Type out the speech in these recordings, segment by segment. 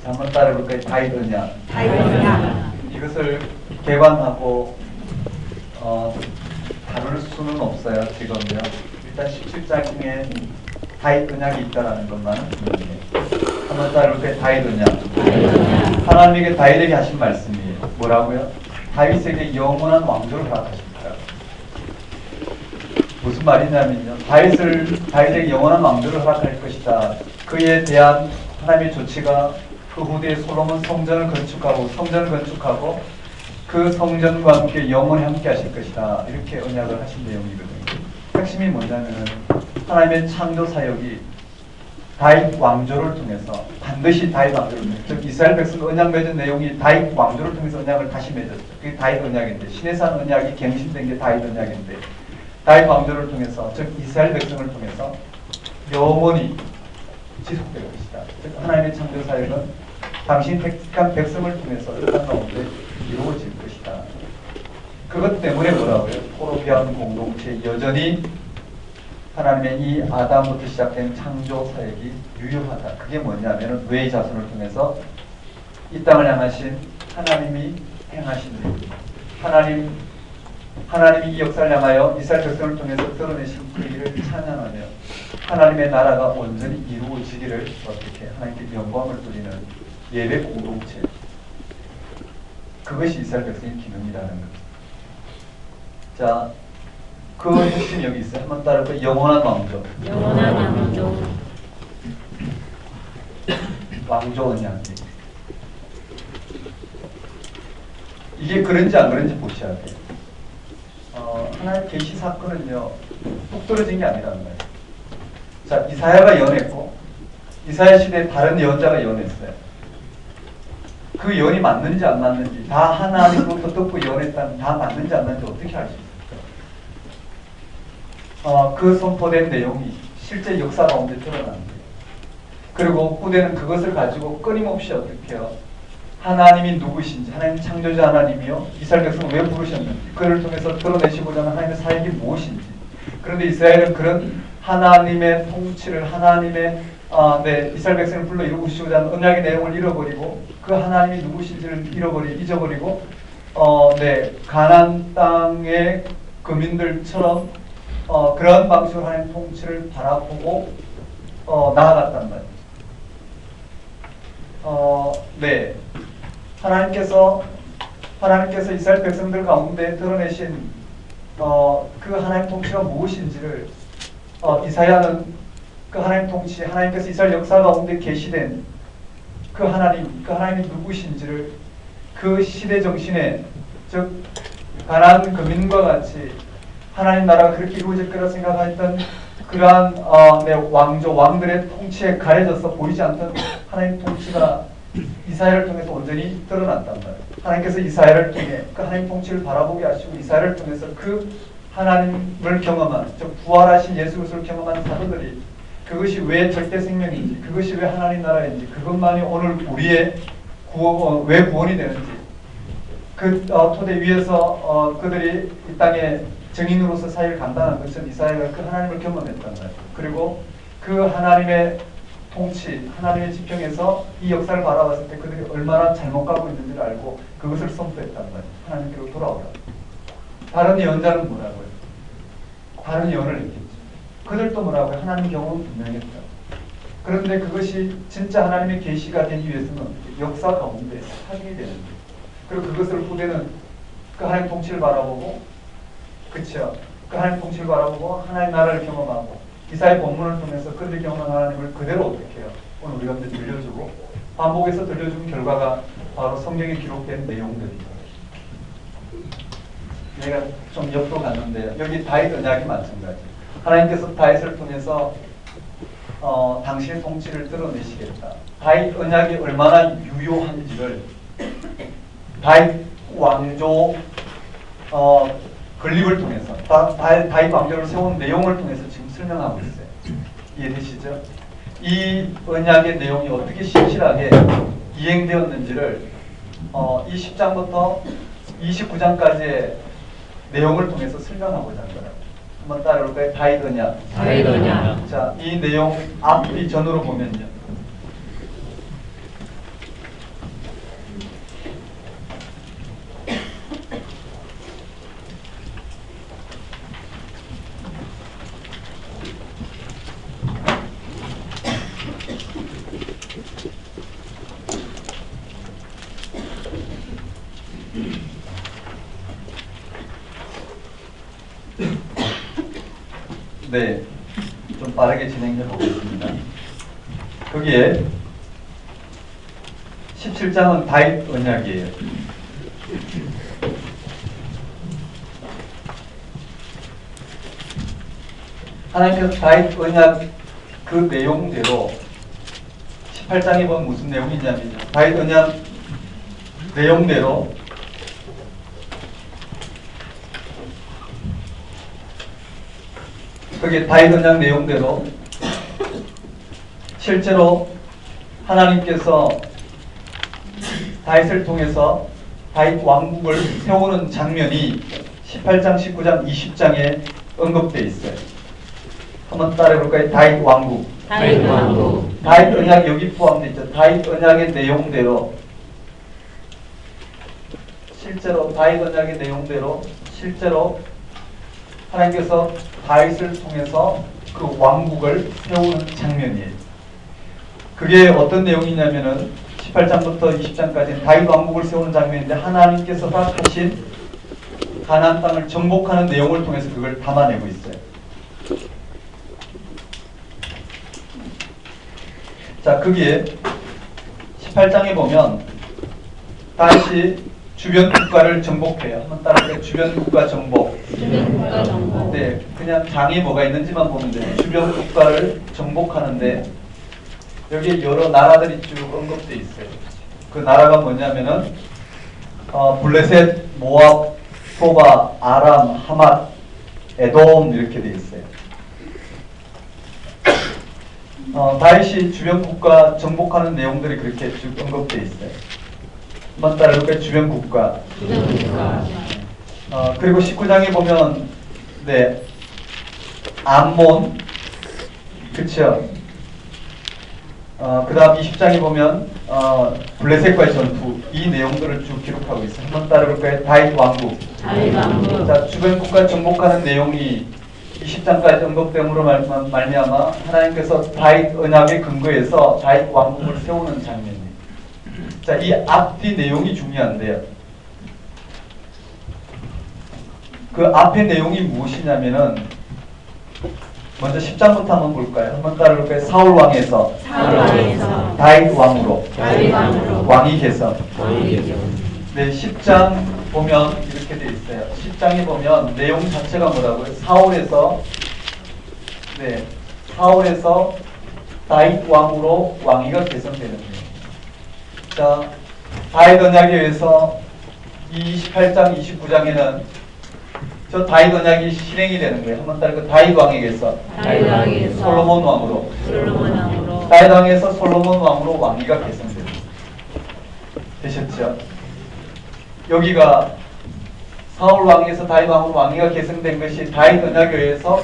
한번 따라해볼까요? 다윗 언약. 다윗 언약. 이것을 개관하고 다룰 수는 없어요. 지금요. 일단 17장에 다윗 언약이 있다라는 것만은 분명해요. 한번 따라해볼까요? 다윗 언약. 하나님에게 다윗에게 하신 말씀이에요. 뭐라고요? 다윗에게 영원한 왕조를 허락하십니다. 무슨 말이냐면요. 다윗에게 영원한 왕조를 허락할 것이다. 그에 대한 하나님의 조치가 그 후대에 솔로몬 성전을 건축하고 그 성전과 함께 영원히 함께 하실 것이다. 이렇게 언약을 하신 내용이거든요. 핵심이 뭐냐면은 하나님의 창조 사역이 다윗 왕조를 통해서 반드시 다윗 왕조를 통해서, 즉 이스라엘 백성 언약 맺은 내용이 다윗 왕조를 통해서 언약을 다시 맺었죠. 그게 다윗 언약인데, 시내산 언약이 갱신된 게 다윗 언약인데, 다윗 왕조를 통해서, 즉 이스라엘 백성을 통해서 영원히 지속될 것이다. 즉 하나님의 창조 사역은 당신이 택한 백성을 통해서 세상 가운데 이루어질 것이다. 그것 때문에 뭐라고요? 포로비안 공동체 여전히 하나님의 이 아담부터 시작된 창조 사역이 유효하다. 그게 뭐냐면은 외의 자손을 통해서 이 땅을 향하신 하나님이 행하신 일, 하나님이 이 역사를 향하여 이스라엘 백성을 통해서 드러내신 그 일을 찬양하며 하나님의 나라가 온전히 이루어지기를 어떻게 하나님께 영광을 돌리는 예배 공동체. 그것이 이스라엘 백성의 기능이라는 것. 자, 그 핵심이 여기 있어요. 한번 따라서 영원한 왕조. 영원한 왕조. 왕조 언약. 이게 그런지 안 그런지 보셔야 돼요. 하나의 계시 사건은요, 뚝 떨어진 게 아니라는 거예요. 자, 이사야가 예언했고, 이사야 시대에 다른 예언자가 예언했어요. 그 예언이 맞는지 안 맞는지, 다 하나님으로부터 듣고 예언했다면 다 맞는지 안 맞는지 어떻게 알 수 있을까요? 그 선포된 내용이 실제 역사 가운데 드러납니다. 그리고 후대는 그것을 가지고 끊임없이 어떻게 해요? 하나님이 누구신지, 하나님 창조자 하나님이요, 이스라엘 백성을 왜 부르셨는지, 그를 통해서 드러내시고자 하는 하나님의 사역이 무엇인지. 그런데 이스라엘은 그런 하나님의 통치를, 이스라엘 백성을 불러 이루시고자 하는 언약의 내용을 잃어버리고, 그 하나님이 누구신지를 잊어버리고, 가나안 땅의 거민들처럼 그런 방식으로 하나님 통치를 바라보고 나아갔단 말이에요. 하나님께서 이스라엘 백성들 가운데 드러내신 그 하나님 통치가 무엇인지를 이사야는 그 하나님 통치, 하나님께서 이스라엘 역사 가운데 계시된 그 하나님이 누구신지를 그 시대 정신에, 즉 가나안 거민과 같이 하나님 나라가 그렇게 이루어질 거라 생각했던 그러한 왕들의 통치에 가려져서 보이지 않던 하나님 통치가 이사야를 통해서 온전히 드러났단 말이에요. 하나님께서 이사야를 통해 그 하나님 통치를 바라보게 하시고, 이사야를 통해서 그 하나님을 경험한, 즉 부활하신 예수 그리스도를 경험한 사도들이 그것이 왜 절대 생명인지, 그것이 왜 하나님 나라인지, 그것만이 오늘 우리의 왜 구원이 되는지, 그 토대 위에서 그들이 이 땅에 증인으로서 사역을 감당한 것은 이사야가 그 하나님을 경험했단 말이에요. 그리고 그 하나님의 통치, 하나님의 지평에서 이 역사를 바라봤을 때 그들이 얼마나 잘못 가고 있는지를 알고 그것을 선포했단 말이에요. 하나님께로 돌아오라. 다른 예언자는 뭐라고요? 다른 예언을 했겠죠. 그들도 뭐라고요? 하나님 경험은 분명했다. 그런데 그것이 진짜 하나님의 계시가 되기 위해서는 역사 가운데 확인이 되는 거예요. 그리고 그것을 후대는 그 하나님 통치를 바라보고, 그렇죠? 그 하나님 통치를 바라보고 하나님 나라를 경험하고, 이사야 본문을 통해서 그들이 경험한 하나님을 그대로 어떻게 해요? 오늘 우리가 들려주고 반복해서 들려준 결과가 바로 성경에 기록된 내용들입니다. 내가 좀 옆으로 갔는데요. 여기 다윗 언약이 마찬가지. 하나님께서 다윗을 통해서 당신의 통치를 드러내시겠다. 다윗 언약이 얼마나 유효한지를 다윗 왕조 건립을 통해서, 다윗 왕조를 세운 내용을 통해서 지금 설명하고 있어요. 이해되시죠? 이 언약의 내용이 어떻게 신실하게 이행되었는지를 이 10장부터 29장까지의 내용을 통해서 설명하고자 한 거예요. 한번 따라올까요? 다윗 언약. 다윗 언약. 자, 이 내용 앞뒤 전으로 보면요. 있는데 좀 빠르게 진행해 보겠습니다. 거기에 17장은 다윗 언약이에요. 하나님께서 다윗 언약 그 내용대로 18장에 보면 무슨 내용이 있냐면요. 다윗 언약 내용대로 그게 다윗 언약 내용대로 실제로 하나님께서 다윗을 통해서 다윗 왕국을 세우는 장면이 18장, 19장, 20장에 언급되어 있어요. 한번 따라해볼까요? 다윗 왕국. 다윗 왕국. 다윗 언약 여기 포함되어 있죠. 다윗 언약의 내용대로 실제로 다윗 언약의 내용대로 실제로 하나님께서 다윗을 통해서 그 왕국을 세우는 장면이에요. 그게 어떤 내용이냐면은 18장부터 20장까지는 다윗 왕국을 세우는 장면인데 하나님께서 허락하신 가나안 땅을 정복하는 내용을 통해서 그걸 담아내고 있어요. 자, 거기에 18장에 보면 다윗이 주변 국가를 정복해요. 한번 따라해볼까요? 주변 국가 정복. 주변 국가 정복. 네, 그냥 장이 뭐가 있는지만 보면 돼요. 주변 국가를 정복하는데 여기에 여러 나라들이 쭉 언급되어 있어요. 그 나라가 뭐냐면은 블레셋, 모압, 소바, 아람, 하맛, 에돔 이렇게 되어 있어요. 다윗이 주변 국가 정복하는 내용들이 그렇게 쭉 언급되어 있어요. 한번 따라해볼까요? 주변 국가. 주변 국가. 그리고 19장에 보면 네, 암몬, 그쵸? 그 다음 20장에 보면 블레셋과의 전투, 이 내용들을 쭉 기록하고 있어요. 한번 따라해볼까요? 다윗 왕국. 다윗 왕국. 자, 주변 국가 정복하는 내용이 20장까지 언급됨으로 말미암아 하나님께서 다윗 언약의 근거에서 다윗 왕국을 세우는 장면이에요. 자, 이 앞뒤 내용이 중요한데요. 그 앞의 내용이 무엇이냐면은 먼저 10장부터 한번 볼까요? 한번 따라볼까요? 사울 왕에서 다윗 왕으로 왕위 개선. 네, 10장 보면 이렇게 돼 있어요. 10장에 보면 내용 자체가 뭐라고요? 사울에서 다윗 왕으로 왕위가 개선되는 거예요. 자, 다윗 언약에 의해서 28장, 29장에는 저 다윗 언약이 실행이 되는 거예요. 한번 따르고 다윗 왕에게서 솔로몬 왕으로 다윗 왕에서 솔로몬 왕으로 왕위가 개선됩니다. 되셨죠? 여기가 사울 왕에서 다윗 왕으로 왕위가 개선된 것이 다윗 언약에 의해서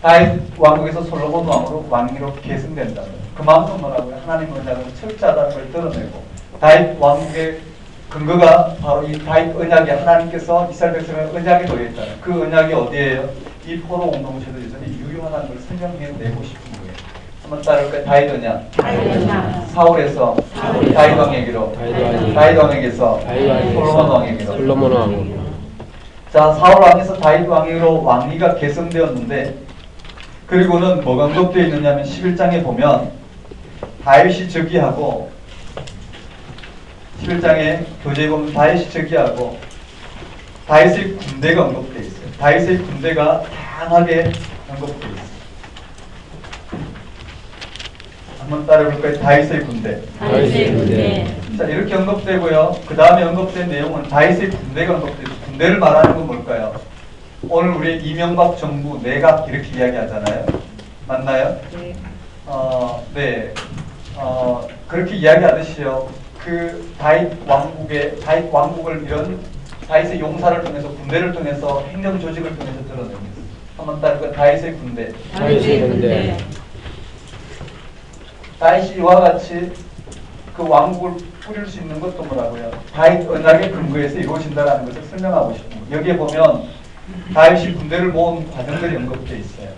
다윗 왕국에서 솔로몬 왕으로 왕위로 계승된다는 거예요. 그만큼 뭐라고요? 하나님 언약은 철저하다는 걸 드러내고 다윗 왕국의 근거가 바로 이 다윗 언약이 하나님께서 이스라엘 백성의 언약에 놓여 있다는 그 언약이 어디예요? 이 포로 공동체도 여전히 유효하다는 걸 설명해내고 싶은 거예요. 한번 따라볼까요? 다윗 언약. 사울에서 다윗 왕에게로, 다윗 왕에게서 솔로몬 왕에게로. 자, 사울 왕에서 다윗 왕으로 왕위가 개선되었는데 그리고는 뭐가 언급되어 있느냐면 11장에 보면 다윗이 즉위하고 11장에 교재에 보면 다윗이 즉위하고 다윗의 군대가 언급되어 있어요. 다윗의 군대가 다양하게 언급되어 있어요. 한번 따라해볼까요? 다윗의 군대. 자, 이렇게 언급되고요. 그 다음에 언급된 내용은 다윗의 군대가 언급되고 군대를 말하는 건 뭘까요? 오늘 우리 이명박 정부 내각 이렇게 이야기하잖아요. 맞나요? 네. 네. 그렇게 이야기하듯이요. 그 다윗 왕국을 이런 다윗의 용사를 통해서 군대를 통해서 행정 조직을 통해서 드러내는 거예요. 한번 따르고 다윗의 군대. 다윗이 이와 같이 그 왕국을 꾸릴 수 있는 것도 뭐라고요? 다윗 언약의 근거에서 이루어진다는 것을 설명하고 싶습니다. 여기에 보면 다윗이 군대를 모은 과정들이 언급되어 있어요.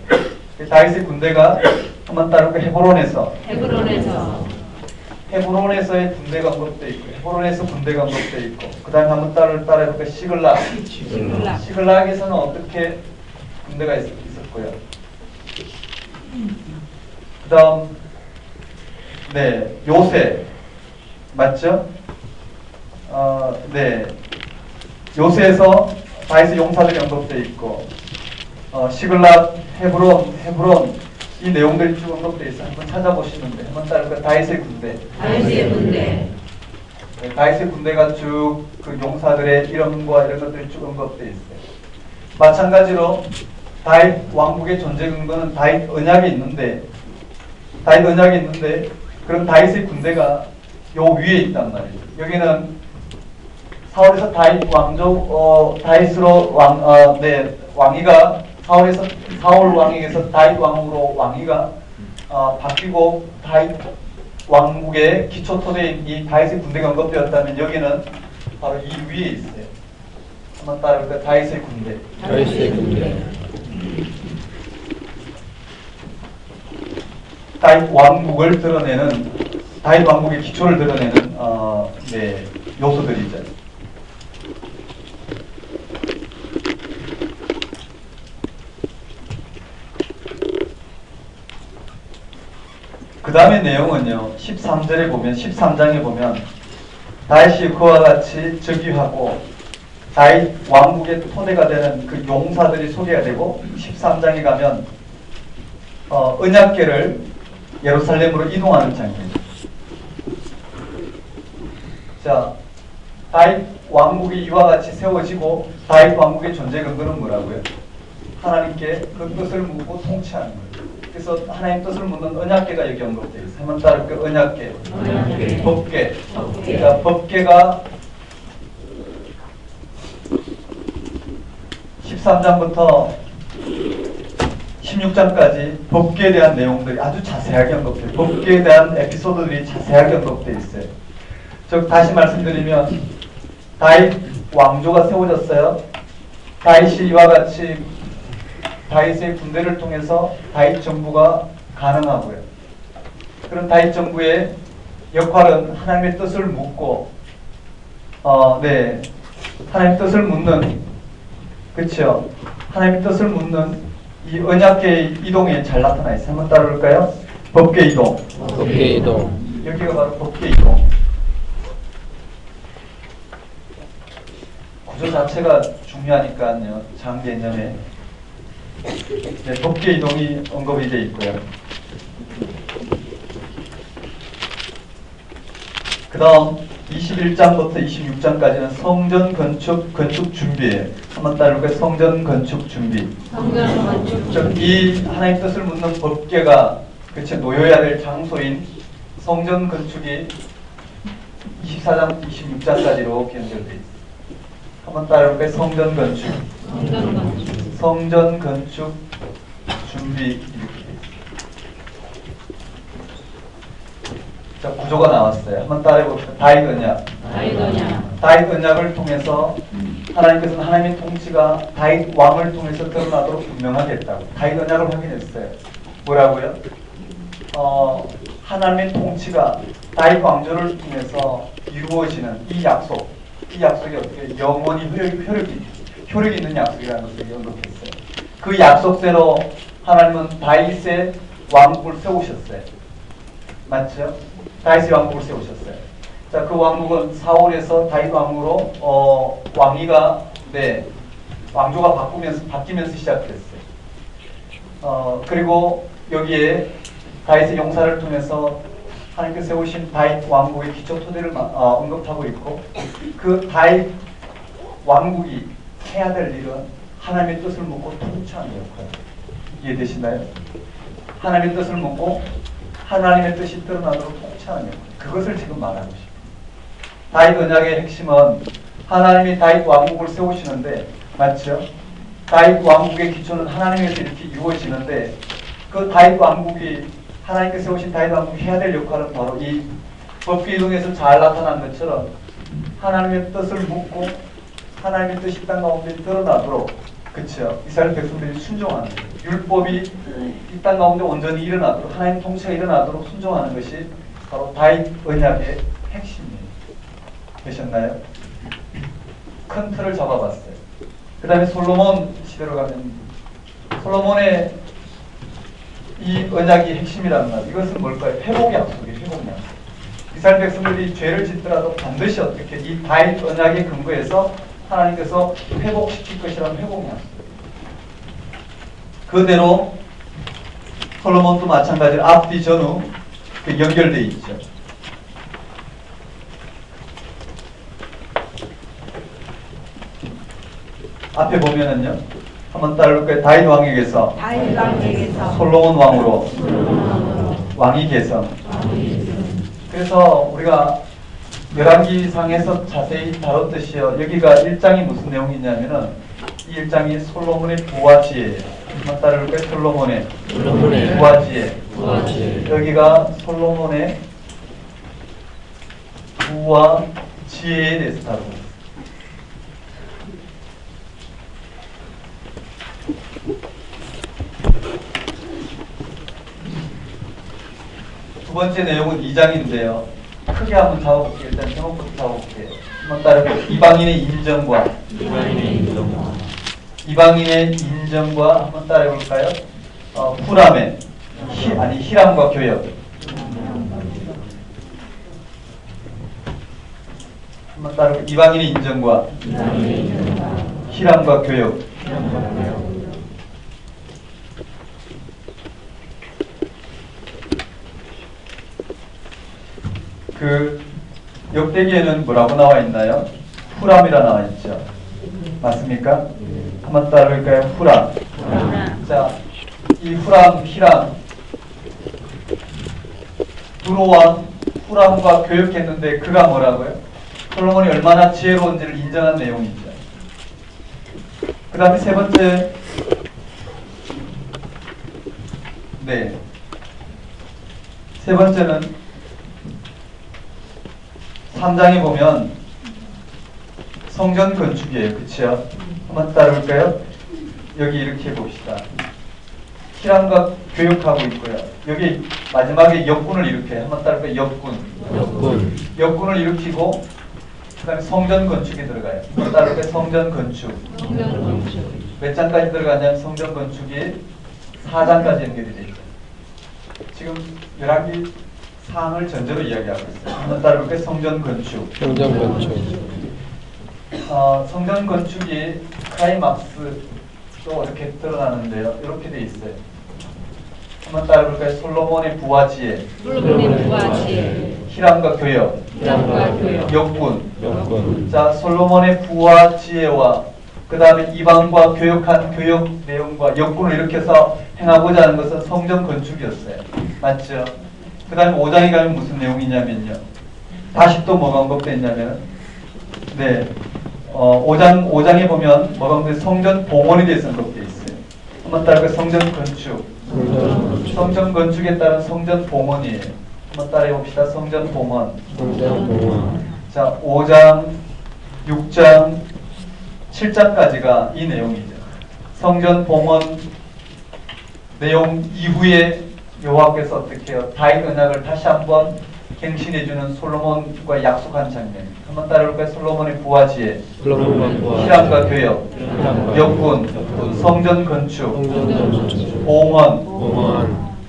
다윗의 군대가 한번 따르고 헤브론에서의 군대가 언급되어 있고 헤브론에서 군대가 언급되어 있고 그 다음에 한번 따라해볼까? 시글락에서는 어떻게 군대가 있었고요? 그다음 네 요새 맞죠? 네 요새에서 다윗의 용사들이 언급되어 있고 시글락, 헤브론 이 내용들이 쭉 언급되어 있어요. 한번 찾아보시면 돼요. 한번 따르까 다윗의 군대. 다윗의 군대. 네, 다윗의 군대가 쭉 그 용사들의 이름과 이런 것들이 쭉 언급되어 있어요. 마찬가지로 다윗 왕국의 존재 근거는 다윗 언약에 있는데 그런 다윗의 군대가 요 위에 있단 말이에요. 여기는 사울에서 다윗 다윗으로 왕위가 사울 왕에게서 다윗 왕으로 왕위가 바뀌고 다윗 왕국의 기초 토대인 이 다윗의 군대가 언급되었다면 여기는 바로 이 위에 있어요. 한번 따라볼까요? 다윗의 군대. 다윗의 군대. 다윗 왕국을 드러내는 다윗 왕국의 기초를 드러내는 요소들이죠. 그 다음의 내용은요. 13장에 보면 다윗이 그와 같이 즉위하고 다윗 왕국의 토대가 되는 그 용사들이 소개가 되고 13장에 가면 언약궤를 예루살렘으로 이동하는 장면이죠. 자, 다윗 왕국이 이와 같이 세워지고 다윗 왕국의 존재 근거는 뭐라고요? 하나님께 그 뜻을 묻고 통치하는 거예요. 그래서 하나님 뜻을 묻는 언약궤가 여기 언급되어 있어요. 한번 따라볼게요. 언약궤, 법궤. 자, 법궤가 13장부터 16장까지 법궤에 대한 내용들이 아주 자세하게 언급돼요. 법궤에 대한 에피소드들이 자세하게 언급되어 있어요. 즉 다시 말씀드리면 다윗 왕조가 세워졌어요. 다윗이 이와 같이 다윗의 군대를 통해서 다윗 정부가 가능하고요. 그런 다윗 정부의 역할은 하나님의 뜻을 묻고 하나님의 뜻을 묻는 그렇죠. 하나님의 뜻을 묻는 이 언약궤의 이동에 잘 나타나 있어요. 한번 따라볼까요? 법궤 이동. 법궤 이동. 여기가 바로 법궤 이동. 구조 자체가 중요하니까요. 장 개념에 법궤 이동이 언급이 되어 있고요. 그 다음 21장부터 26장까지는 성전 건축 준비예요. 한번 따라볼까요? 성전 건축 준비. 성전 건축 준비. 이 하나님 뜻을 묻는 법궤가 그치 놓여야 될 장소인 성전 건축이 24장, 26장까지로 변경되어 있습니다. 한번 따라볼까요? 성전 건축. 성전 건축 준비. 자, 구조가 나왔어요. 한번 따라해봅시다. 다윗 언약. 다윗 언약을 통해서 하나님께서는 하나님의 통치가 다윗 왕을 통해서 드러나도록 분명하게 했다고. 다윗 언약을 확인했어요. 뭐라고요? 하나님의 통치가 다윗 왕조를 통해서 이루어지는 이 약속이 어떻게 영원히 효력이 있는 약속이라는 것을 언급했어요. 그 약속대로 하나님은 다윗의 왕국을 세우셨어요. 맞죠? 다윗의 왕국을 세우셨어요. 자, 그 왕국은 사울에서 다윗 왕으로 왕위가 왕조가 바뀌면서 시작됐어요. 그리고 여기에 다윗의 용사를 통해서 하나님께서 세우신 다윗 왕국의 기초 토대를 언급하고 있고, 그 다윗 왕국이 해야 될 일은 하나님의 뜻을 묻고 통치하는 역할. 이해되시나요? 하나님의 뜻을 묻고 하나님의 뜻이 드러나도록 통치하는 역할. 그것을 지금 말하고 싶어요. 다윗 언약의 핵심은 하나님이 다윗 왕국을 세우시는데, 맞죠? 다윗 왕국의 기초는 하나님에서 이렇게 이루어지는데, 그 다윗 왕국이 하나님께서 세우신 다윗 왕국이 해야 될 역할은 바로 이 법궤 이동에서 잘 나타난 것처럼 하나님의 뜻을 묻고 하나님의 뜻이 땅 가운데 드러나도록, 그렇죠? 이스라엘 백성들이 순종하는 거예요. 율법이 이 땅 가운데 온전히 일어나도록, 하나님 통치가 일어나도록 순종하는 것이 바로 다윗 언약의 핵심이에요. 되셨나요? 큰 틀을 잡아봤어요. 그 다음에 솔로몬 시대로 가면 솔로몬의 이 언약이 핵심이라는 말. 이것은 뭘까요? 회복 약속이에요. 회복 약속. 이스라엘 백성들이 죄를 짓더라도 반드시 어떻게 이 다윗 언약의 근거에서 하나님께서 회복시킬 것이라는 회복 약속. 그대로 솔로몬도 마찬가지로 앞뒤 전후 연결되어 있죠. 앞에 보면은요, 한번 따라올까요? 다윗 왕에게서 솔로몬 왕으로 왕이 개성. 그래서 우리가 열왕기상에서 자세히 다뤘듯이요, 여기가 1장이 무슨 내용이냐면은 이 1장이 솔로몬의 부화지예요. 한번 따라올까요? 솔로몬의 부화지에. 여기가 솔로몬의 부와 지혜에 대해서 다루고 있습니다. 두 번째 내용은 2장인데요. 크게 한번 잡아볼게요. 일단 제목부터 잡아볼게요. 한번 따라볼게요. 이방인의 인정과 한번 따라해볼까요? 후람의 히람과 교역. 한번 따라해볼까요? 이방인의 인정과 히람과 교역. 그 역대기에는 뭐라고 나와 있나요? 후람이라 나와 있죠. 맞습니까? 한번 따라볼까요? 후람. 자, 이 후람, 히람 두로왕 후람과 교역했는데 그가 뭐라고요? 솔로몬이 얼마나 지혜로운지를 인정한 내용이죠. 그 다음에 세 번째, 세 번째는 3장에 보면 성전 건축이에요. 그치요? 한번 따라볼까요? 여기 이렇게 봅시다. 히람과 교육하고 있고요. 여기 마지막에 역군을 일으켜요. 한번 따라볼까요? 역군을 일으키고 그 다음에 성전 건축에 들어가요. 한번 따라볼까요? 성전 건축. 몇 장까지 들어가냐면 성전 건축이 4장까지 연결이 되어 있죠. 지금 열왕기 상을 전제로 이야기하고 있어요. 한번 따라볼까요? 성전 건축. 성전 건축이 클라이막스도 이렇게 드러나는데요. 이렇게 돼 있어요. 한번 따라볼까요? 솔로몬의 부화지혜. 히람과 교역. 역군. 자, 솔로몬의 부화지혜와 그 다음에 이방과 교역한 교역 내용과 역군을 일으켜서 행하고자 하는 것은 성전 건축이었어요. 맞죠? 그 다음에 5장에 가면 무슨 내용이냐면요. 다시 또 뭐가 언급됐냐면, 5장에 보면 뭐가 언급돼 성전 봉헌에 대해서 언급되어 있어요. 한번 따라볼까요? 성전 건축. 성전 건축에 따른 성전 봉헌이에요. 한번 따라해 봅시다. 성전 봉헌. 자, 5장, 6장, 7장까지가 이 내용이죠. 성전 봉헌 내용 이후에 여호와께서 어떻게 해요? 다윗 언약을 다시 한번 갱신해주는 솔로몬과 약속한 장면. 한번 따라볼까요? 솔로몬의 부화지혜, 히람과 교역, 역군, 성전 건축, 봉헌,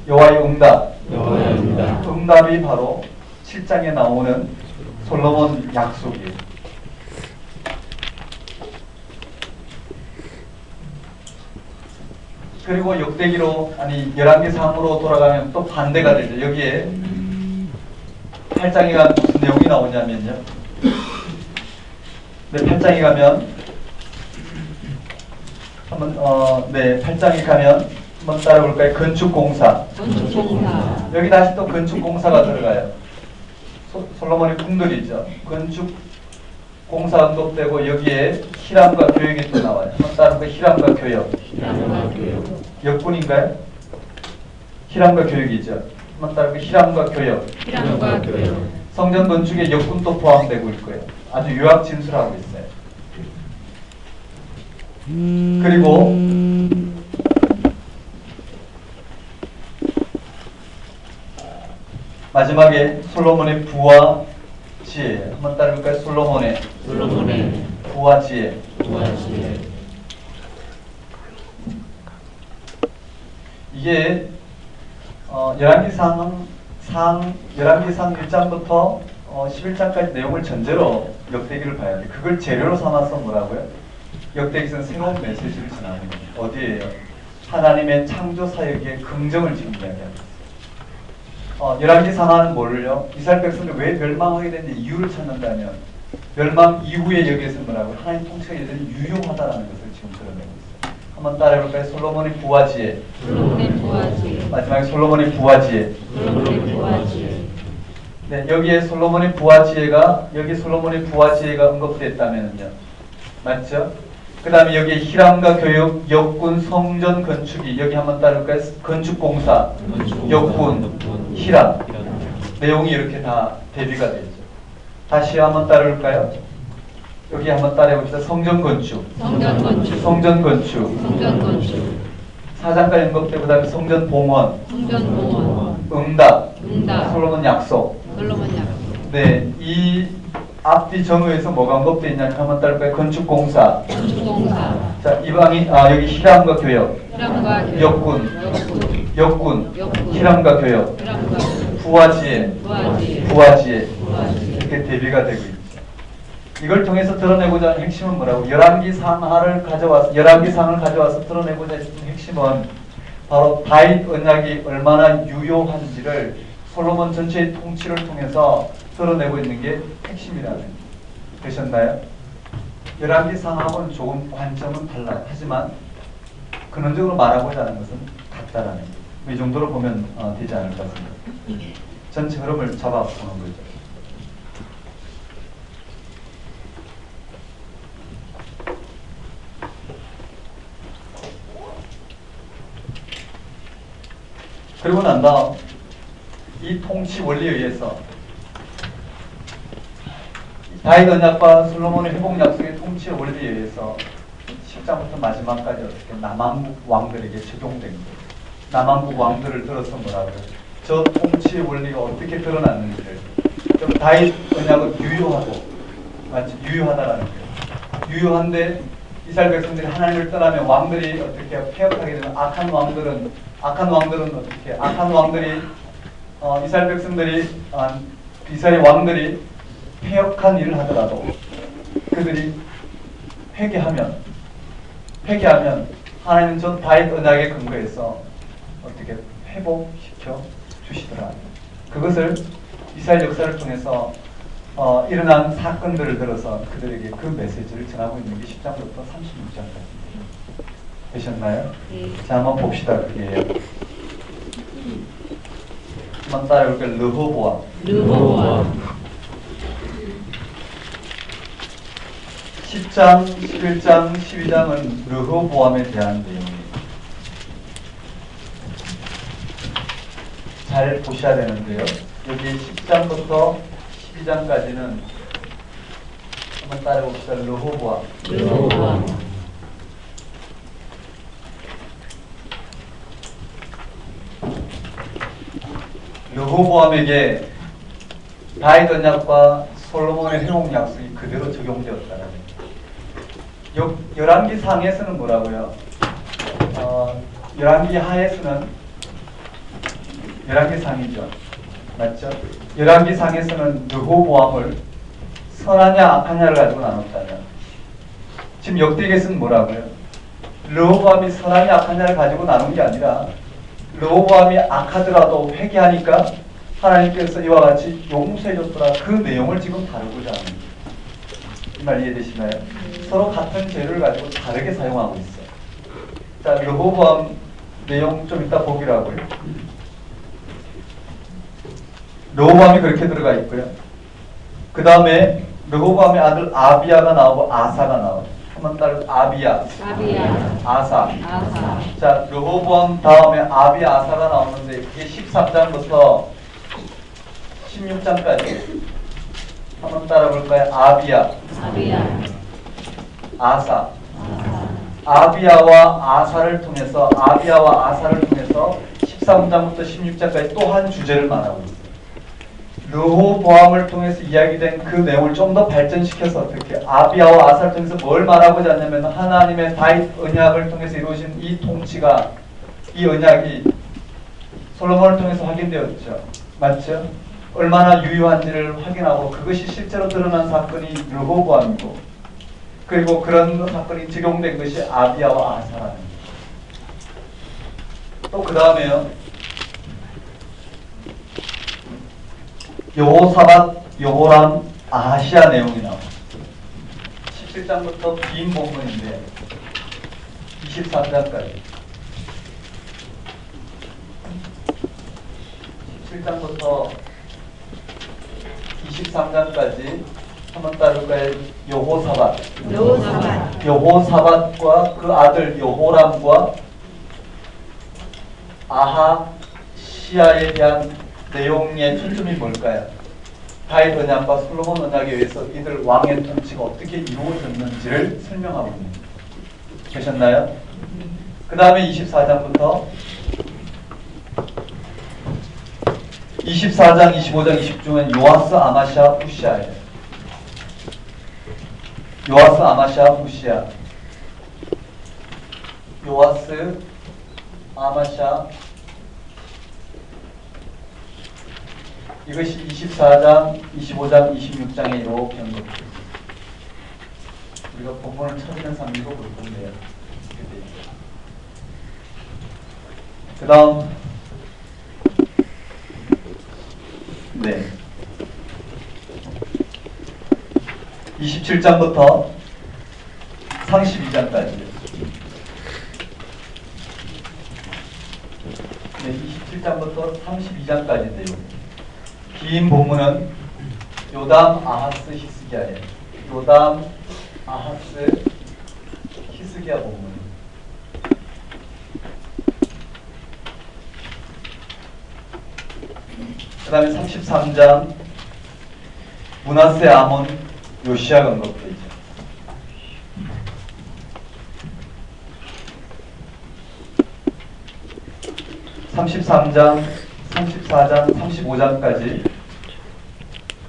여호와의 응답. 응답이 바로 7장에 나오는 솔로몬 약속이에요. 그리고 역대기로 열왕기상으로 돌아가면 또 반대가 되죠. 여기에 8장에 가면 무슨 내용이 나오냐면요. 8장에 가면 한번 8장에 가면 한번 따라볼까요? 건축공사. 여기 다시 또 건축공사가 들어가요. 솔로몬의 궁들이죠. 건축공사 언급되고 여기에 히람과 교역이 또 나와요. 한번 따라볼까요? 히람과 교역. 역군인가요? 히람과 교역이죠. 한번 따라볼까요? 히람과 교역. 성전 건축에 역군도 포함되고 있고요. 아주 요약 진술하고 있어요. 그리고 마지막에 솔로몬의 부와 지혜. 한번 따라볼까요? 솔로몬의 부와 지혜. 이게 열왕기상 1장부터 11장까지 내용을 전제로 역대기를 봐야 돼. 그걸 재료로 삼아서 뭐라고요? 역대기서는 새로운 메시지를 전하는 거예요. 어디에요? 하나님의 창조 사역의 긍정을 지금 이야기하고 있어요. 열왕기상하는 뭐를요? 이스라엘 백성들이 왜 멸망하게 됐는지 이유를 찾는다면 멸망 이후에 여기에서 뭐라고요? 하나님 통치가 여전히 유효하다는 것을 지금 드러내고 있어요. 한번 따라해볼까요? 솔로몬의 부화지혜. 마지막에 솔로몬의 부화지혜. 네, 여기에 솔로몬의 부화지혜가 언급됐다면요, 맞죠? 그 다음에 여기에 희람과 교육, 역군, 성전 건축이 여기 한번 따를까요? 건축공사, 역군, 희람. 내용이 이렇게 다 대비가 되죠. 다시 한번 따를까요? 여기 한번 따라해봅시다. 성전 건축. 4장까지 언급되고 그 다음에 성전 봉헌. 응답. 솔로몬 약속. 네, 이 앞뒤 정의에서 뭐가 언급되어 있냐면 한번 따를까요? 건축공사. 자, 이방이 여기 희람과 교역. 역군. 희람과 교역. 부화지혜. 이렇게 대비가 되고 있죠. 이걸 통해서 드러내고자 하는 핵심은 뭐라고? 열왕기상을 가져와서 드러내고자 했던 핵심은 바로 다윗 언약이 얼마나 유효한지를 솔로몬 전체의 통치를 통해서 드러내고 있는 게 핵심이라는 거예요. 되셨나요? 열왕기상하고는 조금 관점은 달라요. 하지만 근원적으로 말하고자 하는 것은 같다라는 거예요. 이 정도로 보면 되지 않을까 생각합니다. 전체 흐름을 잡아보는 거죠. 그리고 난 다음 이 통치 원리에 의해서 다윗 언약과 솔로몬의 회복 약속의 통치 원리에 의해서 10장부터 마지막까지 어떻게 남한국 왕들에게 적용된 거예요. 남한국 왕들을 들어서 뭐라고요? 저 통치 원리가 어떻게 드러났는지를. 좀 다윗 언약은 유효하고, 맞지? 유효하다라는 거예요. 유효한데 이스라엘 백성들이 하나님을 떠나면 왕들이 어떻게 폐역하게 되면 악한 왕들은 어떻게? 악한 왕들이 이스라엘 백성들이 이스라엘 왕들이 폐역한 일을 하더라도 그들이 회개하면 하나님은 전 다윗 언약에 근거해서 어떻게 회복시켜 주시더라. 그것을 이스라엘 역사를 통해서 일어난 사건들을 들어서 그들에게 그 메시지를 전하고 있는 게 10장부터 36장까지. 되셨나요? 네. 자, 한번 봅시다. 그게요. 한번 따라해볼게요. 르호보암. 10장, 11장, 12장은 르호보암에 대한 내용이에요. 잘 보셔야 되는데요. 여기 10장부터 12장까지는 한번 따라해봅시다. 르호보암. 르호보암에게 다윗 언약과 솔로몬의 회복 약속이 그대로 적용되었다는 거예요. 열왕기 상에서는 뭐라고요? 열왕기 하에서는 열왕기 상이죠, 맞죠? 열왕기 상에서는 르호보암을 선하냐 악하냐를 가지고 나눴다면, 지금 역대기에서는 뭐라고요? 르호보암이 선하냐 악하냐를 가지고 나눈 게 아니라 르호보암이 악하더라도 회개하니까 하나님께서 이와 같이 용서해줬더라. 그 내용을 지금 다루고자 하는 거예요. 이 말 이해되시나요? 서로 같은 재료를 가지고 다르게 사용하고 있어요. 자, 르호보암 내용 좀 이따 보기로 하고요. 르호보암이 그렇게 들어가 있고요. 그 다음에 르호보암의 아들 아비야가 나오고 아사가 나와요. 한번 따라 아비야. 아사. 자, 르호보암 다음에 아비야, 아사가 나오는데 그게 13장부터 16장까지. 한번 따라 볼까요? 아비야. 아사. 아비야와 아사를 통해서 13장부터 16장까지 또 한 주제를 말하고 있어요. 르호보암을 통해서 이야기된 그 내용을 좀 더 발전시켜서 어떻게 아비야와 아사를 통해서 뭘 말하고자 하냐면 하나님의 다윗 언약을 통해서 이루어진 이 통치가, 이 언약이 솔로몬을 통해서 확인되었죠. 맞죠? 얼마나 유효한지를 확인하고 그것이 실제로 드러난 사건이 르호보암이고, 그리고 그런 사건이 적용된 것이 아비야와 아사라는 거예요. 또 그 다음에요. 여호사밧, 여호람, 아하시아 내용이 나와요. 17장부터 긴 본문인데 23장까지. 17장부터 23장까지 한번 따를까요? 여호사밧. 여호사밧과 그 아들 여호람과 아하시아에 대한 내용의 초점이 뭘까요? 다윗 언약과 솔로몬 언약에 의해서 이들 왕의 통치가 어떻게 이루어졌는지를 설명하고 있는 거예요. 계셨나요? 그 다음에 24장부터 24장, 25장, 26장은 요아스, 아마샤, 우시아예요. 요아스, 아마샤, 우시아. 요아스, 아마샤. 이것이 24장, 25장, 26장에 이렇게 한 겁니다. 우리가 본문을 찾으면서 한번 읽어볼 건데요. 그 다음, 네. 27장부터 32장까지. 네, 27장부터 32장까지인데요. 긴 본문은 요담, 아하스, 히스기야예요. 요담, 아하스, 히스기야 본문. 그 다음에 33장 문하세, 아몬, 요시아가 언급되어 있죠. 33장, 34장, 35장까지.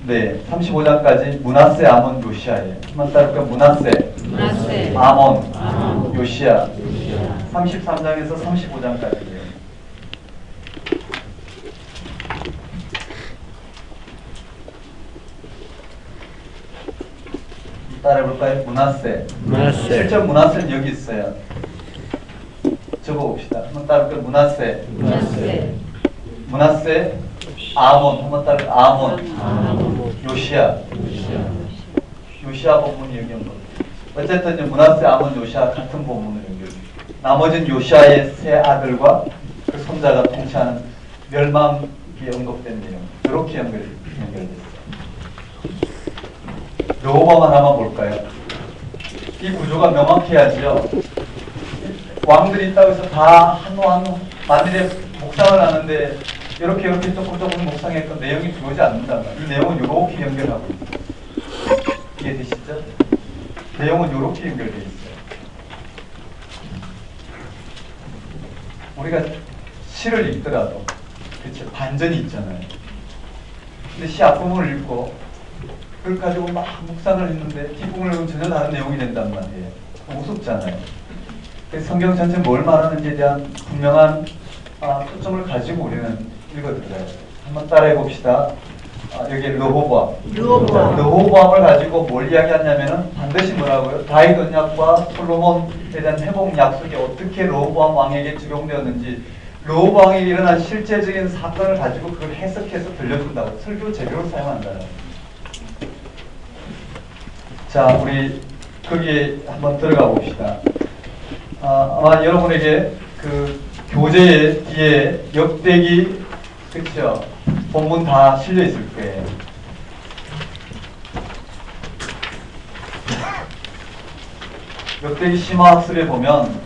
네, 35장까지 문하세, 아몬, 요시아예요. 한번 따를까? 문하세, 아몬, 요시아. 33장에서 35장까지예요. 따라해볼까요? 문하세. 실제 문하세는 여기 있어요. 적어봅시다. 한번 따라해볼까요? 문하세, 아몬. 한번 따라해볼까요? 아몬, 요시아. 요시아 본문이 여기 온 거예요. 어쨌든 문하세, 아몬, 요시아 같은 본문을 여기. 나머지는 요시아의 세 아들과 그 손자가 통치하는 멸망이 언급된 내용. 이렇게 연결됐어요. 르호보암 하나만 볼까요? 이 구조가 명확해야지요. 왕들이 있다고 해서 다 한 만일에 묵상을 하는데 이렇게 조금 묵상했던 내용이 들어오지 않는다. 이 내용은 이렇게 연결하고 있어요. 이해되시죠? 내용은 이렇게 연결되어 있어요. 우리가 시를 읽더라도 그렇죠? 반전이 있잖아요. 근데 시 앞부분을 읽고 그걸 가지고 막 묵상을 했는데 뒷부분을 읽으면 전혀 다른 내용이 된단 말이에요. 우습잖아요. 성경 전체 뭘 말하는지에 대한 분명한 초점을 가지고 우리는 읽어들어요. 한번 따라해 봅시다. 여기 르호보암을 가지고 뭘 이야기하냐면은 반드시 뭐라고요? 다윗 언약과 솔로몬에 대한 회복 약속이 어떻게 르호보암 왕에게 적용되었는지, 르호보암이 일어난 실제적인 사건을 가지고 그걸 해석해서 들려준다고, 설교 재료로 사용한다는. 자, 우리 거기에 한번 들어가 봅시다. 아마 여러분에게 그 교재 뒤에 역대기, 그쵸? 본문 다 실려 있을 거예요. 역대기 심화학습에 보면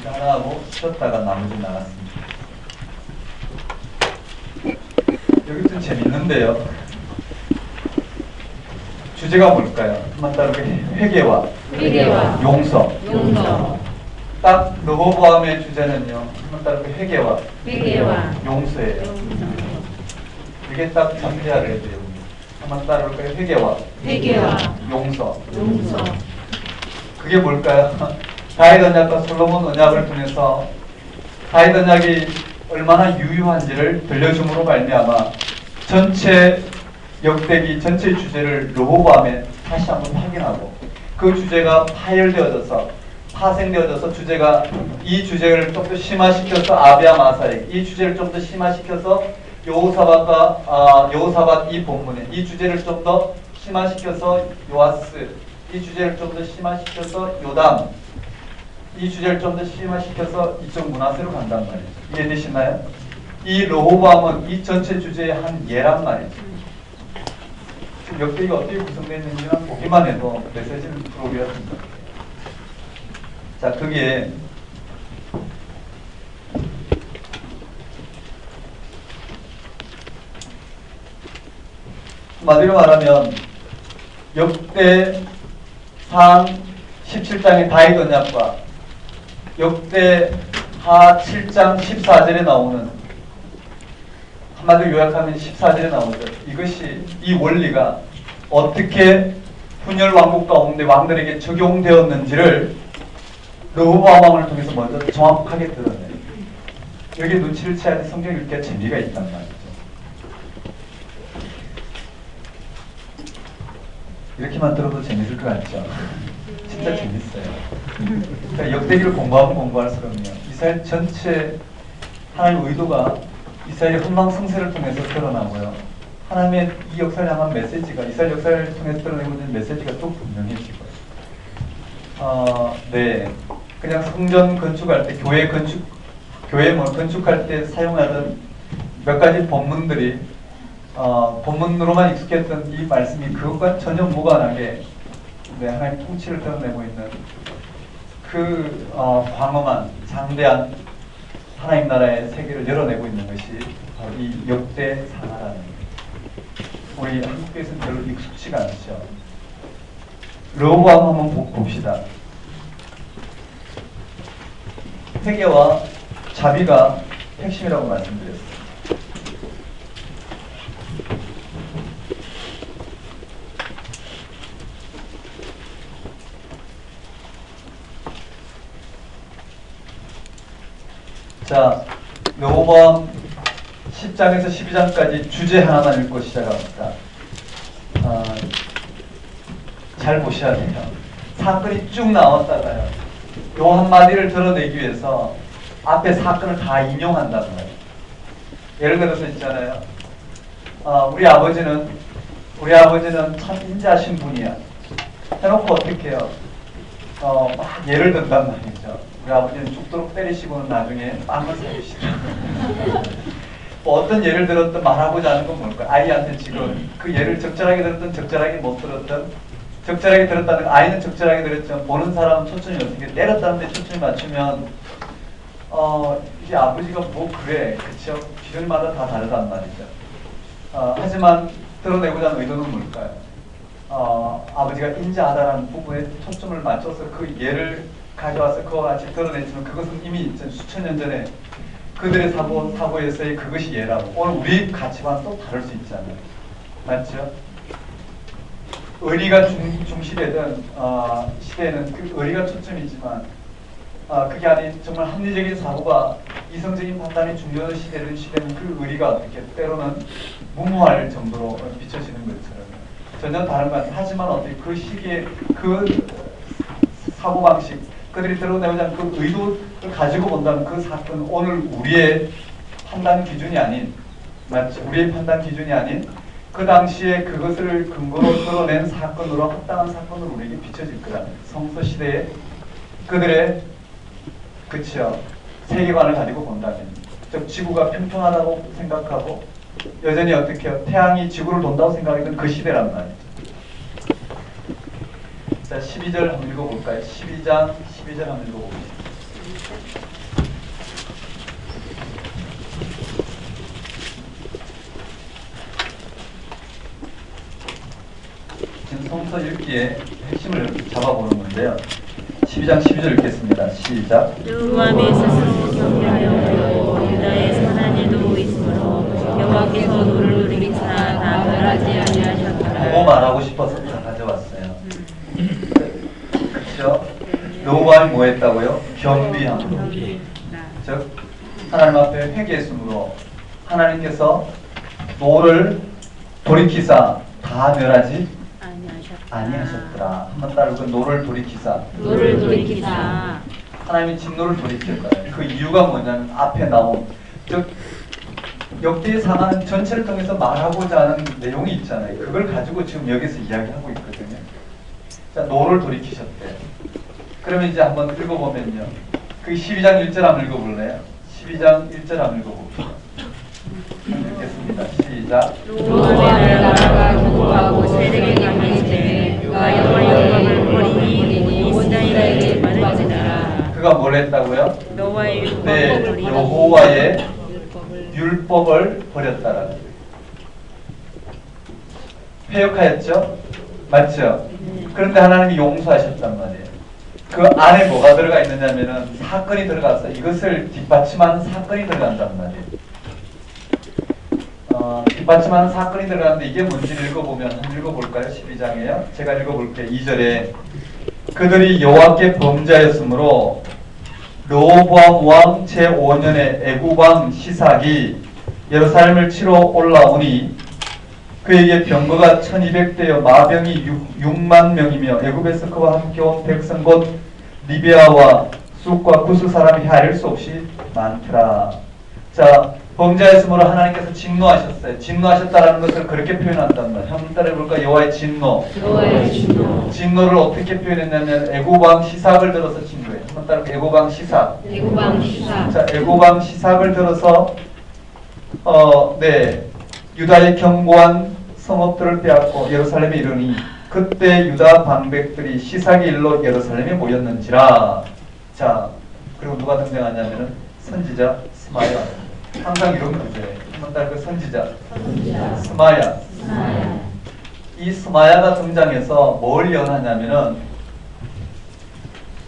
하나 하고 쉬었다가 나머지 나갔습니다. 여기 좀 재밌는데요. 주제가 뭘까요? 한번 따르게 회개와 회개와 용서. 용서. 딱 르호보암의 주제는요. 한번 따로 회개와 회개와 용서예요. 용서. 이게 딱 잡혀야 돼요. 한번 따라올까요? 회개와 회개와 용서. 용서. 그게 뭘까요? 다윗 언약과 솔로몬 언약을 통해서 다윗 언약이 얼마나 유효한지를 들려줌으로 말미암아 전체 역대기 전체 주제를 르호보암에 다시 한번 확인하고 그 주제가 파생되어져서 주제가 이 주제를 좀 더 심화시켜서 아비야 마사에 이 주제를 좀 더 심화시켜서 여호사밧 이 본문에 이 주제를 좀 더 심화시켜서 요아스 이 주제를 좀 더 심화시켜서 요담 이 주제를 좀 더 심화시켜서 이쪽 문하세로 간단 말이죠. 이해되시나요? 이 르호보암은 이 전체 주제의 한 예란 말이죠. 지금 역대기가 어떻게 구성되어 있는지만 보기만 해도 메시지는 들어오기가 합니다. 자, 거기에 한마디로 말하면 역대상 17장의 다윗 언약과 역대하 7장 14절에 나오는 한마디로 요약하면 14절에 나오죠. 이것이 이 원리가 어떻게 분열 왕국 가운데 왕들에게 적용되었는지를 르호보암 왕을 통해서 먼저 정확하게 드러내요. 여기 눈치를 채야 돼. 성경 읽기가 재미가 있단 말이죠. 이렇게만 들어도 재밌을 것 같죠? 진짜 재밌어요. 그러니까 역대기를 공부하면 공부할수록요. 이스라엘 전체 하나님의 의도가 이스라엘의 흥망성쇠를 통해서 드러나고요. 하나님의 이 역사를 향한 메시지가 이스라엘 역사를 통해서 드러내고 있는 메시지가 또 분명해지고요. 네. 그냥 성전 건축할 때, 교회 건축할 때 사용하던 몇 가지 본문들이 본문으로만 익숙했던 이 말씀이 그것과 전혀 무관하게 하나님 통치를 드러내고 있는 그 광엄한 장대한 하나님 나라의 세계를 열어내고 있는 것이 바로 이 역대상하라는 거예요. 우리 한국에서는 별로 익숙치가 않죠. 르호보암 한번 봅시다. 회개와 자비가 핵심이라고 말씀드렸습니다. 자, 르호보암 10장에서 12장까지 주제 하나만 읽고 시작합니다. 잘 보셔야 돼요. 사건이 쭉 나왔다가요. 요 한마디를 드러내기 위해서 앞에 사건을 다 인용한단 말이에요. 예를 들어서 있잖아요. 우리 아버지는 참 인자하신 분이야. 해놓고 어떻게 해요? 막 예를 든단 말이죠. 우리 아버지는 죽도록 때리시고는 나중에 빵을 사주시죠. 뭐 어떤 예를 들었든 말하고자 하는 건 뭘까? 아이한테 지금 그 예를 적절하게 들었든 적절하게 못 들었든 적절하게 들었다는 아이는 적절하게 들었지만 보는 사람은 초점이 어떻게 때렸다는데 초점이 맞추면 이게 아버지가 뭐 그래 그쵸? 기준마다 다 다르단 말이죠. 하지만 드러내고자 하는 의도는 뭘까요? 아버지가 인자하다라는 부분에 초점을 맞춰서 그 예를 가져와서 그와 같이 드러냈지만 그것은 이미 수천 년 전에 그들의 사고에서의 그것이 예라고. 오늘 우리 가치와는 또 다를 수 있잖아요. 맞죠? 의리가 중시되던 시대에는 그 의리가 초점이지만 그게 아닌 정말 합리적인 사고가 이성적인 판단이 중요한 시대는 그 의리가 어떻게 때로는 무모할 정도로 비춰지는 것처럼 전혀 다른 것 같아요. 하지만 어떻게 그 시기에 그 사고방식 그들이 드러내고자 하는 그 의도를 가지고 본다면 그 사건은 오늘 우리의 판단 기준이 아닌 맞죠? 우리의 판단 기준이 아닌 그 당시에 그것을 근거로 드러낸 사건으로 합당한 사건으로 우리에게 비춰질 거라는 성서시대에 그들의 그치요 세계관을 가지고 본다면 즉 지구가 평평하다고 생각하고 여전히 어떻게 해요? 태양이 지구를 돈다고 생각하던 그 시대란 말이죠. 자 12절 한번 읽어볼까요? 12장 12절 한번 읽어보겠습니다. 지금 성서 읽기에 핵심을 잡아보는 건데요. 12장 12절 읽겠습니다. 시작. 여호와의 스스로 경배하여 유다의 선한 일도 있으므로 여호와께서 노를 돌이키사 다 멸하지 아니하셨더라. 그거 말하고 싶어서 다 가져왔어요. 그렇죠? 여호와는 뭐 했다고요? 겸비함. 즉 하나님 앞에 회개했으므로 하나님께서 노를 돌이키사 다 멸하지 아니하셨더라. 한번 따르고 노를 돌이키사. 노를 돌이키사. 하나님이 진노를 돌이켰다. 그 이유가 뭐냐면 앞에 나온 즉 역대의 상하는 전체를 통해서 말하고자 하는 내용이 있잖아요. 그걸 가지고 지금 여기서 이야기하고 있거든요. 자, 노를 돌이키셨대. 그러면 이제 한번 읽어보면요. 그 12장 1절 한번 읽어볼래요? 12장 1절 한번 읽어볼게요. 읽겠습니다. 시작. 여호와의 나라가 견고하고 세력이 강해지되 그가 여호와의 영광을 버리니 온 이스라엘에게 많은지라. 그가 뭘 했다고요? 여호와의 율법을 네, 버리니 여호와의 율법을 버렸다라는 거예요. 패역하였죠? 맞죠? 그런데 하나님이 용서하셨단 말이에요. 그 안에 뭐가 들어가 있느냐면은 사건이 들어가서 이것을 뒷받침하는 사건이 들어간단 말이에요. 뒷받침하는 사건이 들어가는데 이게 뭔지를 읽어보면 한번 읽어볼까요? 12장에요. 제가 읽어볼게요. 2절에 그들이 여호와께 범죄하였으므로 르호보암 왕 제5년에 애굽 왕 시삭이 예루살렘을 치러 올라오니 그에게 병거가 1200대여 마병이 6만 명이며 애굽에서 그와 함께 온 백성 곧 리비아와 쑥과 구스 사람이 헤아릴 수 없이 많더라. 자, 범죄하였으므로 하나님께서 진노하셨어요. 진노하셨다라는 것을 그렇게 표현한단 말이에요. 한번 따라해볼까? 여호와의 진노. 여호와의 진노. 진노를 어떻게 표현했냐면 애굽 왕 시삭을 들어서 진노해요. 한번 따라해볼까? 애굽 왕 시삭. 애굽 왕 시삭. 자, 애굽 왕 시삭을 들어서 유다의 견고한 성읍들을 빼앗고 예루살렘에 이르니 그때 유다 방백들이 시삭의 일로 예루살렘에 모였는지라. 자, 그리고 누가 등장하냐면은 선지자 스마야. 항상 이런 문제예요. 한번 따르고 선지자 스마야. 이 스마야가 등장해서 뭘 연하냐면은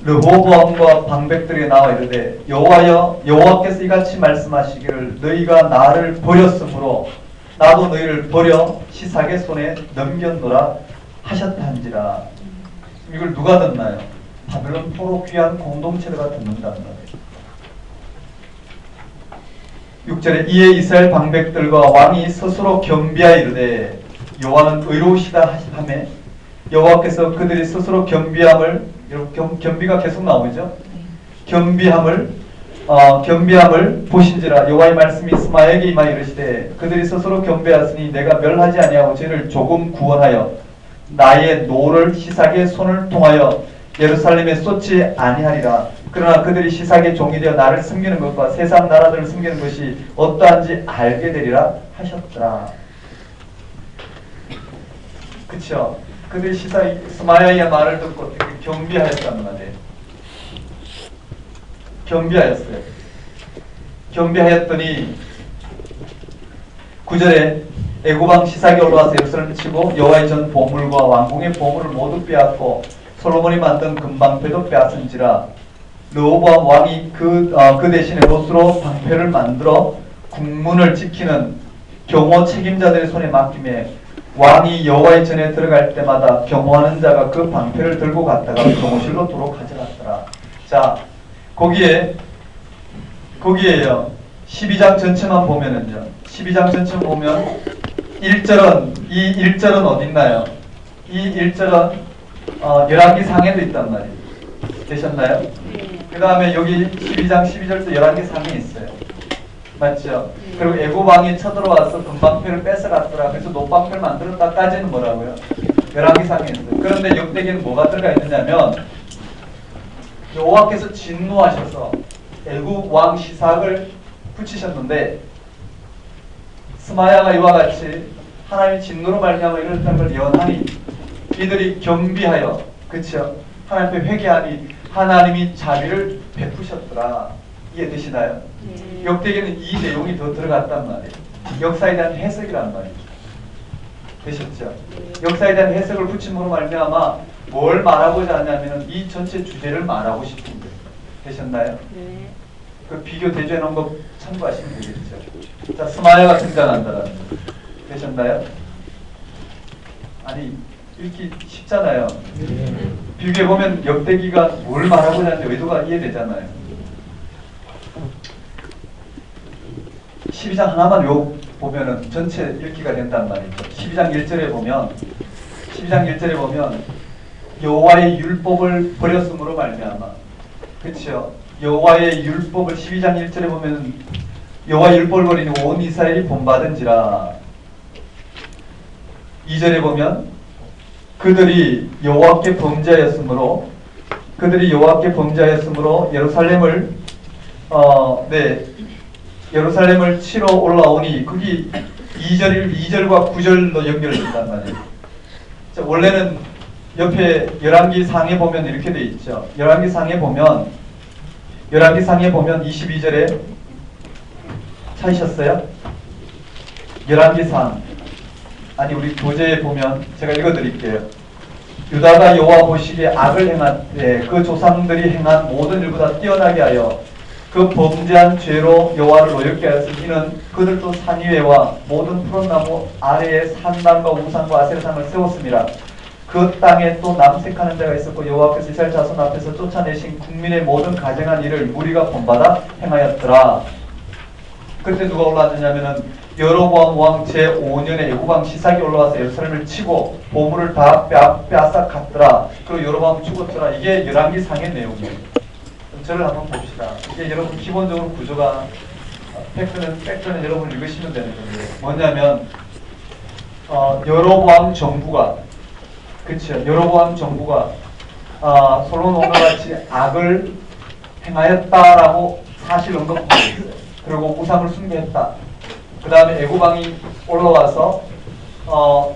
르호보암과 방백들이 나와 이르되 여호와께서 이같이 말씀하시기를 너희가 나를 버렸으므로 나도 너희를 버려 시삭의 손에 넘겼노라 하셨단지라. 이걸 누가 듣나요? 바벨론 포로 귀한 공동체가 듣는단 말이에요. 6절에 이에 이스라엘 방백들과 왕이 스스로 겸비하여 이르되 여호와는 의로우시다 하시며 여호와께서 그들이 스스로 겸비함을 겸비가 계속 나오죠. 겸비함을 보신지라. 여호와의 말씀이 스마야에게 임하여 이르시되 그들이 스스로 겸비하였으니 내가 멸하지 아니하고 저를 조금 구원하여 나의 노를 시삭의 손을 통하여 예루살렘에 쏟지 아니하리라. 그러나 그들이 시삭의 종이 되어 나를 숨기는 것과 세상 나라들을 숨기는 것이 어떠한지 알게 되리라 하셨더라. 그쵸? 그들이 스마야의 말을 듣고 어떻게 겸비하였단 말이에요. 겸비하였어요. 겸비하였더니 9절에 애굽 왕 시삭이 올라와서 예루살렘을 치고 여호와의 전 보물과 왕궁의 보물을 모두 빼앗고 솔로몬이 만든 금방패도 빼앗은지라. 르호보암 왕이 그 대신에 롯으로 방패를 만들어 국문을 지키는 경호 책임자들의 손에 맡기며 왕이 여호와의 전에 들어갈 때마다 경호하는 자가 그 방패를 들고 갔다가 경호실로 도로 가져갔더라. 자, 거기에요. 12장 전체만 보면은요. 12장 전체 보면 1절은 어디 있나요? 이 1절은 열왕기 상에도 있단 말이에요. 되셨나요? 그 다음에 여기 12장 12절도 열왕기 상에 있어요. 맞죠? 그리고 애굽 왕이 쳐들어와서 금방패를 뺏어갔더라. 그래서 노방패를 만들었다까지는 뭐라고요? 열왕기 상에 있어요. 그런데 역대기는 뭐가 들어가 있느냐면 여호와께서 진노하셔서 애굽 왕 시삭을 붙이셨는데 스마야가 이와 같이 하나님의 진노로 말미암아 이렇다는 걸 예언하니 이들이 겸비하여 그쵸? 하나님 앞에 회개하니 하나님이 자비를 베푸셨더라. 이해되시나요? 네. 역대기는 이 내용이 더 들어갔단 말이에요. 역사에 대한 해석이란 말이에요. 되셨죠? 역사에 대한 해석을 붙임으로 말미암아 뭘 말하고자 하냐면 이 전체 주제를 말하고 싶은 거예요. 되셨나요? 네. 그 비교 대조해 놓은 거 참고하시면 되겠죠. 자, 스마야가 등장한다라는 거. 되셨나요? 아니, 읽기 쉽잖아요. 비교해 보면 역대기가 뭘 말하고자 하는데 의도가 이해되잖아요. 12장 하나만 요 보면은 전체 읽기가 된단 말이죠. 12장 1절에 보면 여호와의 율법을 버렸으므로 말미암아. 그렇죠? 여호와의 율법을 12장 1절에 보면 여호와의 율법을 버리니 온 이스라엘이 본받은지라. 2절에 보면 그들이 여호와께 범죄하였으므로 예루살렘을 치러 올라오니 그게 2절과 9절로 연결된단 말이에요. 자, 원래는 옆에 열왕기 상에 보면 이렇게 돼 있죠. 열왕기 상에 보면 22절에 찾으셨어요? 열왕기 상. 아니 우리 교재에 보면 제가 읽어드릴게요. 유다가 여호와 보시기에 악을 행하되 그 조상들이 행한 모든 일보다 뛰어나게 하여 그 범죄한 죄로 여호와를 노엽게 하였으니 이는 그들도 산 위에와 모든 푸른 나무 아래에 산당과 우상과 아세라상을 세웠습니다. 그 땅에 또 남색하는 자가 있었고 여호와께서 이스라엘 자손 앞에서 쫓아내신 국민의 모든 가증한 일을 무리가 본받아 행하였더라. 그때 누가 올라왔느냐면은 여로보암 왕 제5년에 애굽왕 시삭이 올라와서 예루살렘을 치고 보물을 다 빼앗아 갔더라. 그리고 여로보암 죽었더라. 이게 열왕기 상의 내용이에요. 저를 한번 봅시다. 이게 여러분 기본적으로 구조가 팩트는 여러분 읽으시면 되는 건데 뭐냐면 여로보암 정부가 솔로몬 왕과 같이 악을 행하였다라고 사실 언급하고 있어요. 그리고 우상을 숭배했다. 그 다음에 애굽왕이 올라와서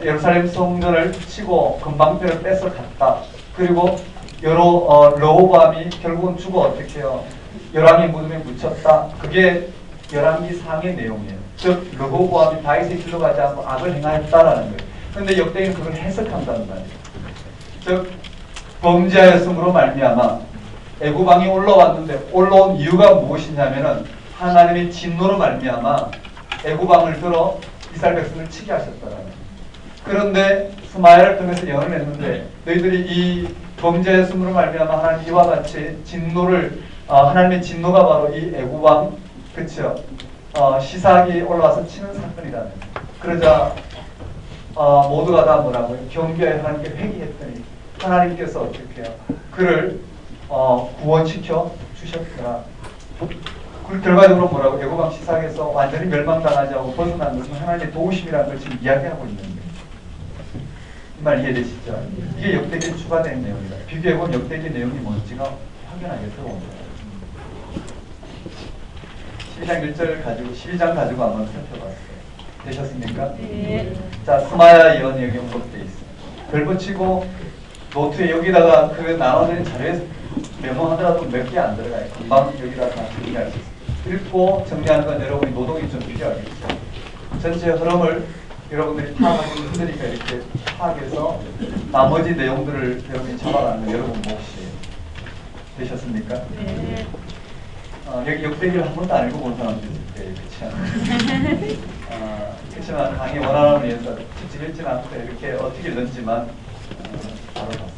예루살렘 성전을 치고 금방패를 뺏어 갔다. 그리고 르호보암이 결국은 죽어 어떻게 해요? 열왕의 무덤에 묻혔다. 그게 열왕기 상의 내용이에요. 즉 르호보암이 다윗의 길로 가지 않고 악을 행하였다라는 거예요. 그런데 역대기는 그걸 해석한다는 말이에요. 즉 범죄하였으므로 말미암아 애굽왕이 올라왔는데 올라온 이유가 무엇이냐면은 하나님의 진노로 말미암아 애굽왕을 들어 이스라엘 백성을 치게 하셨다라는 거예요. 그런데 스마야를 통해서 예언을 했는데 너희들이 이 범죄했음으로 말미암아 하나님 이와 같이 진노를 하나님의 진노가 바로 이 애굽왕 그렇죠? 시삭이 올라와서 치는 사건이라는 거예요. 그러자 모두가 다 뭐라고요? 경배하여 하나님께 회개했더니 하나님께서 어떻게 해요? 그를 구원시켜 주셨더라. 그 결과적으로 뭐라고? 애굽왕 시삭에서 완전히 멸망당하지 않고 벗어난 것은 하나님의 도우심이라는 걸 지금 이야기하고 있는 거예요. 이 말 이해되시죠? 이게 역대기에 추가된 내용이다. 비교해보면 역대기 내용이 뭔지가 확연하게 들어옵니다. 12장 1절 가지고 12장 가지고 한번 살펴봤어요. 되셨습니까? 네. 자, 스마야 예언이 여기 언급되어 있어요. 별 붙이고 노트에 여기다가 그 나눠진 자료에 메모하더라도 몇 개 안 들어가요. 금방 여기다 다 정리할 수 있어요. 읽고 정리하는 건 여러분이 노동이 좀 필요하겠죠. 전체 흐름을 여러분들이 파악하기 힘드니까 이렇게 파악해서 나머지 내용들을 여러분이 잡아가는 건 여러분 몫이에요. 되셨습니까? 네. 여기 역대기를 한 번도 안 읽어본 사람도 있을 거예요. 그렇지 않아요? 그렇지만 강의 원활함을 위해서 직접 읽지는 않고 이렇게 어떻게 읽는지만 바로 봤어요.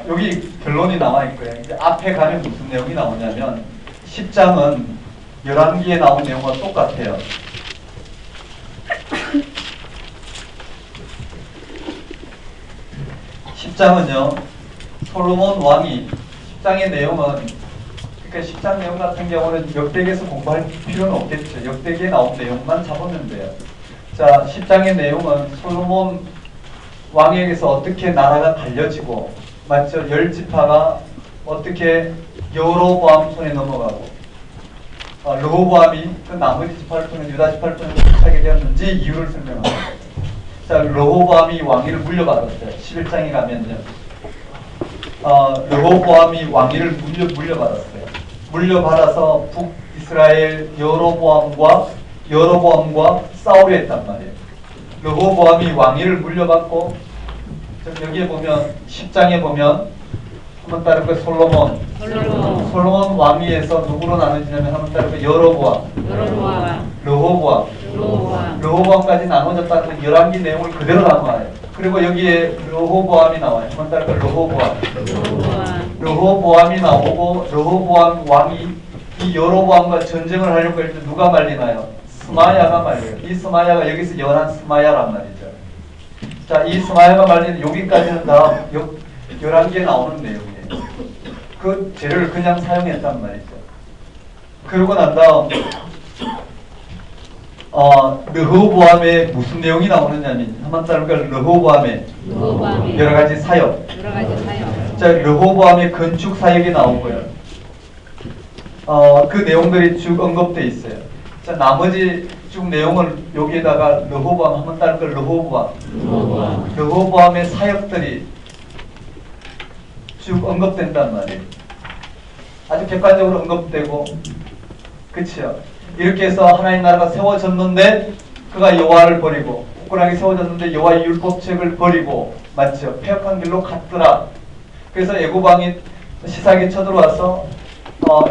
여기 결론이 나와 있고요. 이제 앞에 가면 무슨 내용이 나오냐면 10장은 11기에 나온 내용과 똑같아요. 10장은요. 솔로몬 왕이 10장의 내용은 그러니까 10장 내용 같은 경우는 역대기에서 공부할 필요는 없겠죠. 역대기에 나온 내용만 잡으면 돼요. 자, 10장의 내용은 솔로몬 왕에게서 어떻게 나라가 달려지고 맞죠? 10지파가 어떻게 여로보암 손에 넘어가고 르호보암이 그 나머지 지파를 통해 유다 지파를 통해 하게 되었는지 이유를 설명합니다. 자, 르호보암이 왕위를 물려받았어요. 11장에 가면요. 르호보암이 왕위를 물려받았어요. 물려받아서 북이스라엘 여로보암과 싸우려 했단 말이에요. 르호보암이 왕위를 물려받고 여기에 보면 10장에 보면 한번 따르고 솔로몬 왕위에서 누구로 나눠지냐면 한번 따르고 여로보암, 르호보암까지 나눠졌다는 11개 내용을 그대로 담아요. 그리고 여기에 르호보암이 나와요. 한번 따르고 르호보암이 나오고 르호보암 왕이 이 여로보암과 전쟁을 하려고 할 때 누가 말리나요? 스마야가 말려요. 이 스마야가 여기서 연한 스마야란 말이죠. 자, 이 스마야가 말리는 여기까지는 다 11개 나오는 내용이에요. 그 재료를 그냥 사용했단 말이죠. 그러고 난 다음 르호보암에 무슨 내용이 나오느냐면 한번 따르니까 르호보암의 여러 가지 사역. 자, 르호보암의 건축 사역이 나오고요. 그 내용들이 쭉 언급되어 있어요. 자, 나머지 쭉 내용을 여기에다가 르호보암 한번 따르니까 르호보암의 사역들이 쭉 언급된단 말이에요. 아주 객관적으로 언급되고, 그치요? 이렇게 해서 하나님 나라가 세워졌는데 그가 여호와를 버리고 굳건하게 세워졌는데 여호와의 율법책을 버리고, 맞죠? 패역한 길로 갔더라. 그래서 애굽 왕이 시사기 쳐들어와서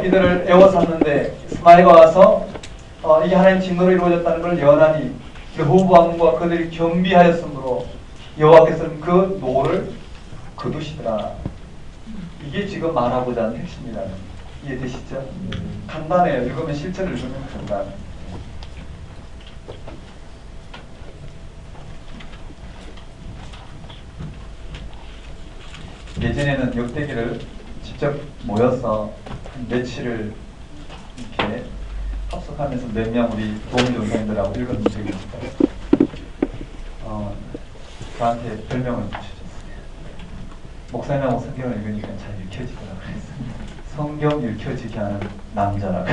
이들을 애워쌌는데 스마야가 와서 이게 하나님 진노로 이루어졌다는 걸 연하니 르호보암과 그들이 겸비하였으므로 여호와께서는 그 노를 거두시더라. 이게 지금 말하고자 하는 핵심이라는, 이해되시죠? 간단해요. 읽으면 실제로 읽으면 간단해요. 예전에는 역대기를 직접 모여서 며칠을 이렇게 합숙하면서 몇 명 우리 도움종사님들하고 읽은 적이 있어요. 저한테 별명을 붙여줬어요. 목사님하고 성경을 읽으니까 잘 읽혀지더라고요. 성경 읽혀지게 하는 남자라고.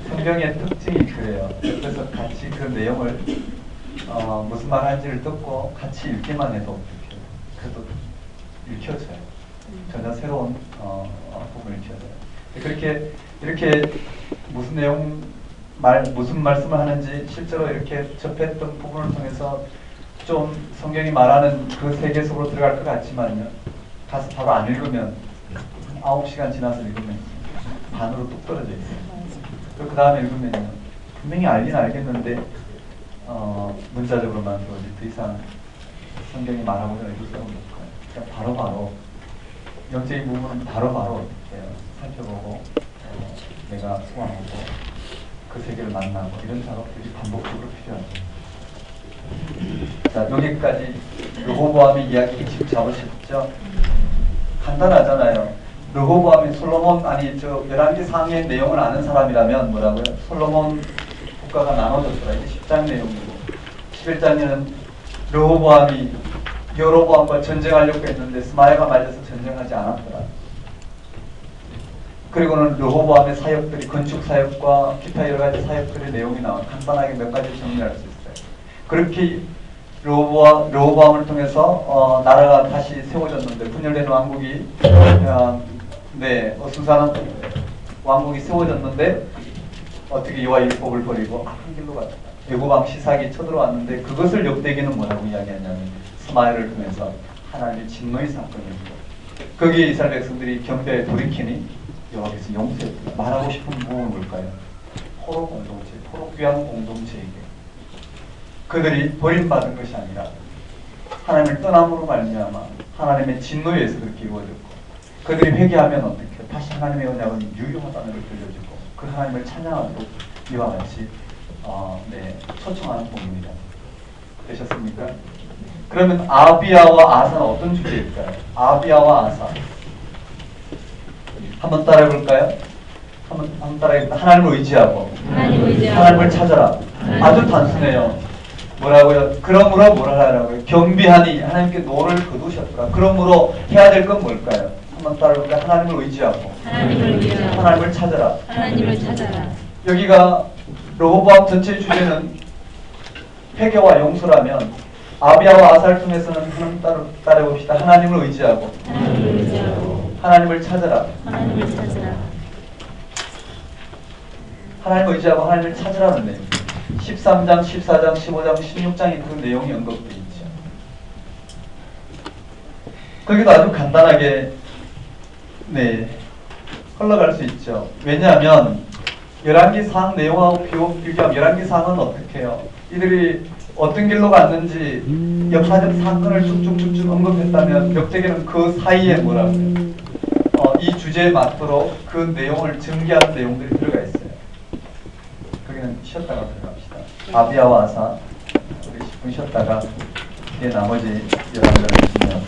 성경의 특징이 그래요. 그래서 같이 그 내용을 무슨 말 하는지를 듣고 같이 읽기만 해도 그래도 읽혀져요. 전혀 새로운 부분을 읽혀져요. 이렇게 무슨 내용 무슨 말씀을 하는지 실제로 이렇게 접했던 부분을 통해서 좀 성경이 말하는 그 세계 속으로 들어갈 것 같지만요. 가서 바로 안 읽으면 9시간 지나서 읽으면 반으로 뚝 떨어져 있어요. 그 다음에 읽으면요. 분명히 알긴 알겠는데 문자적으로만 더 이상 성경이 말하고자 읽을 수가 없는 거예요. 그러니까 바로바로 영적인 부분은 바로바로 살펴보고 내가 소환하고 그 세계를 만나고 이런 작업들이 반복적으로 필요하죠. 자, 여기까지 르호보암의 이야기 핵심 잡으셨죠? 간단하잖아요. 르호보암이 솔로몬 11개 상의 내용을 아는 사람이라면 뭐라고요? 솔로몬 국가가 나눠졌더라. 이게 10장 내용이고 11장에는 르호보암이 여로보암과 전쟁하려고 했는데 스마야가 말려서 전쟁하지 않았더라. 그리고는 르호보암의 사역들이 건축 사역과 기타 여러 가지 사역들의 내용이 나와 간단하게 몇 가지 정리할 수 있어요. 그렇게 르호보암을 통해서 나라가 다시 세워졌는데 분열된 왕국이 어수선한 왕국이 세워졌는데 어떻게 여호와의 율법을 버리고 악한 길로 갔다. 애굽왕 시삭이 쳐들어왔는데 그것을 역대기는 뭐라고 이야기하냐면 스마야를 통해서 하나님의 진노의 사건이었고 거기에 이스라엘 백성들이 경배에 돌이키니 여호와께서 용서했다. 말하고 싶은 부분은 뭘까요? 포로 공동체, 포로 귀한 공동체에게 그들이 버림받은 것이 아니라 하나님을 떠남으로 말미암아 하나님의 진노에 의해서 그렇게 이루어졌고 그들이 회개하면 어떻게 다시 하나님의 언약은 유효하다는 걸 들려주고 그 하나님을 찬양하도록 이와 같이 초청하는 본입니다. 되셨습니까? 그러면 아비야와 아사는 어떤 주제일까요? 아비야와 아사 한번 따라해볼까요? 한번 따라해볼까요? 하나님을 의지하고 하나님을 찾아라. 아주 단순해요. 뭐라고요? 그러므로 뭐라 하라고요? 경비하니 하나님께 노를 거두셨더라. 그러므로 해야 될 건 뭘까요? 한번 따라해볼까요? 하나님을 의지하고 하나님을 찾아라. 여기가 르호보암 전체 주제는 회개와 용서라면 아비야와 아사를 통해서는 하나님 따라해봅시다. 하나님을 의지하고 하나님을 찾아라. 하나님을 의지하고 하나님을 찾으라는 내용. 13장, 14장, 15장, 16장에 그 내용이 언급되어 있죠. 거기도 아주 간단하게 네 흘러갈 수 있죠. 왜냐하면 열왕기 상 내용하고 비교하면 열왕기 상은 어떻게 해요? 이들이 어떤 길로 갔는지 역사적 사건을 쭉쭉쭉쭉 언급했다면 벽제기는 그 사이에 뭐라고요? 이 주제에 맞도록 그 내용을 전개하는 내용들이 들어가 있어요. 거기는 쉬었다가 들어갑시다. 아비야와 아사 우리 10분 쉬었다가 나머지 11가지